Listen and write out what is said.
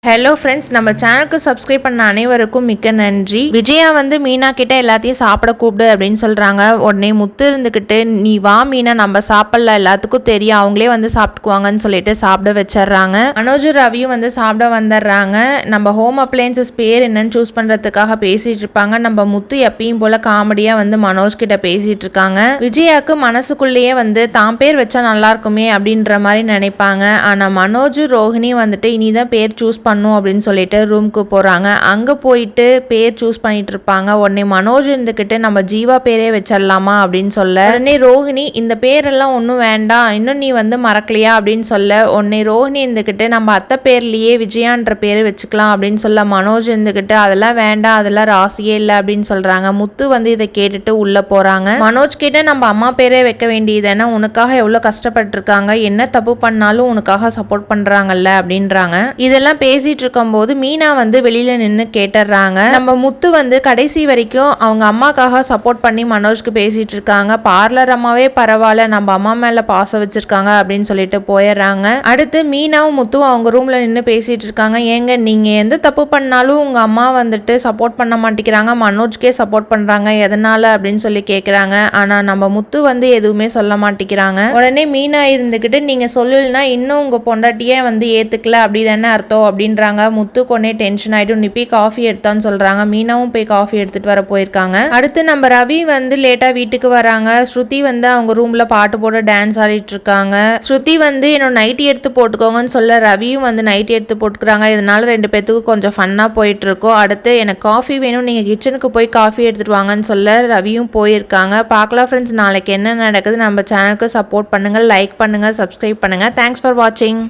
Hello friends, நம்ம சேனலுக்கு subscribe பண்ண அனைவருக்கும் மிக்க நன்றி. விஜயா வந்து மீனா கிட்ட எல்லாத்தையும் சாப்பிட கூப்பிடு அப்படின்னு சொல்றாங்க. உடனே முத்து இருந்துக்கிட்டு, நீ வா மீனா, நம்ம சாப்பிடலாம், எல்லாத்துக்கும் தெரியும், அவங்களே வந்து சாப்பிட்டுக்குவாங்கன்னு சொல்லிட்டு சாப்பிட வச்சிடறாங்க. மனோஜ் ரவியும் வந்து சாப்பிட வந்துடுறாங்க. நம்ம ஹோம் அப்ளையன்சஸ் பேர் என்னன்னு சூஸ் பண்றதுக்காக பேசிட்டு இருப்பாங்க. நம்ம முத்து எப்பயும் போல காமெடியா வந்து மனோஜ் கிட்ட பேசிட்டு இருக்காங்க. விஜயாக்கு மனசுக்குள்ளேயே வந்து தான் பேர் வச்சா நல்லா இருக்குமே அப்படின்ற மாதிரி நினைப்பாங்க. ஆனா மனோஜ் ரோஹிணி வந்துட்டு இனிதான் பேர் சூஸ் அப்படின்னு சொல்லிட்டு ரூமுக்கு போறாங்க. அங்க போயிட்டு பேர் சூஸ் பண்ணிட்டு இருப்பாங்க. உடனே மனோஜ் இருந்துகிட்டு நம்ம ஜீவா பேரே வச்சிடலாமா அப்படின்னு சொல்ல, உடனே ரோஹிணி இந்த பேரெல்லாம் ஒன்றும் வேண்டாம், இன்னும் நீ வந்து மறக்கலையா அப்படின்னு சொல்ல, உடனே ரோஹிணி இருந்துகிட்டு நம்ம அத்தை பேர்லயே விஜயான்ற பேரு வச்சுக்கலாம் அப்படின்னு சொல்ல, மனோஜ் இருந்துகிட்டு அதெல்லாம் வேண்டாம், அதெல்லாம் ராசியே இல்லை அப்படின்னு சொல்றாங்க. முத்து வந்து இதை கேட்டுட்டு உள்ள போறாங்க. மனோஜ் கிட்ட நம்ம அம்மா பேரே வைக்க வேண்டியது ஏன்னா உனக்காக எவ்வளவு கஷ்டப்பட்டு இருக்காங்க, என்ன தப்பு பண்ணாலும் உனக்காக சப்போர்ட் பண்றாங்கல்ல அப்படின்றாங்க. இதெல்லாம் பேசிட்டு இருக்கும்போது மீனா வந்து வெளியில நின்று கேட்டுறாங்க. நம்ம முத்து வந்து கடைசி வரைக்கும் அவங்க அம்மாக்காக சப்போர்ட் பண்ணி மனோஜ்க்கு பேசிட்டு இருக்காங்க. பார்லர் அம்மாவே பரவாயில்ல, நம்ம அம்மா மேல பாசம் வச்சிருக்காங்க அப்படின்னு சொல்லிட்டு போயிடுறாங்க. அடுத்து மீனாவும் முத்துவும் அவங்க ரூம்ல நின்று பேசிட்டு இருக்காங்க. ஏங்க நீங்க எந்த தப்பு பண்ணாலும் உங்க அம்மா வந்துட்டு சப்போர்ட் பண்ண மாட்டேங்கிறாங்க, மனோஜ்கே சப்போர்ட் பண்றாங்க, எதனால அப்படின்னு சொல்லி கேக்குறாங்க. ஆனா நம்ம முத்து வந்து எதுவுமே சொல்ல மாட்டேங்கிறாங்க. உடனே மீனா இருந்துகிட்டு, நீங்க சொல்லலனா இன்னும் உங்க பொண்டாட்டியே வந்து ஏத்துக்கல அப்படி தானே அர்த்தம் அப்படின்றாங்க. முத்து கொன்னே டென்ஷன் ஆயிடும். நீ போய் காஃபி எடுத்தான்னு சொல்றாங்க. மீனாவும் போய் காஃபி எடுத்துட்டு வர போயிருக்காங்க. அடுத்து நம்ம ரவி வந்து லேட்டா வீட்டுக்கு வராங்க. ஸ்ருதி வந்து அவங்க ரூம்ல பாட்டு போட்டு டான்ஸ் ஆடிட்டு இருக்காங்க. ஸ்ருதி வந்து என்னோட நைட்டி எடுத்து போட்டுக்கோங்கன்னு சொல்ல, ரவியும் வந்து நைட்டி எடுத்து போட்டுக்கிறாங்க. இதனால ரெண்டு பேத்துக்கும் கொஞ்சம் ஃபன்னா போயிட்டு இருக்கோம். அடுத்து எனக்கு காஃபி வேணும், நீங்க கிச்சனுக்கு போய் காஃபி எடுத்துட்டு வாங்கன்னு சொல்ல ரவியும் போயிருக்காங்க. பார்க்கலாம் ஃப்ரெண்ட்ஸ், நாளைக்கு என்ன நடக்குது. நம்ம சேனலுக்கு சப்போர்ட் பண்ணுங்க, லைக் பண்ணுங்க, சப்ஸ்கிரைப் பண்ணுங்க. தேங்க்ஸ் ஃபார் வாட்சிங்.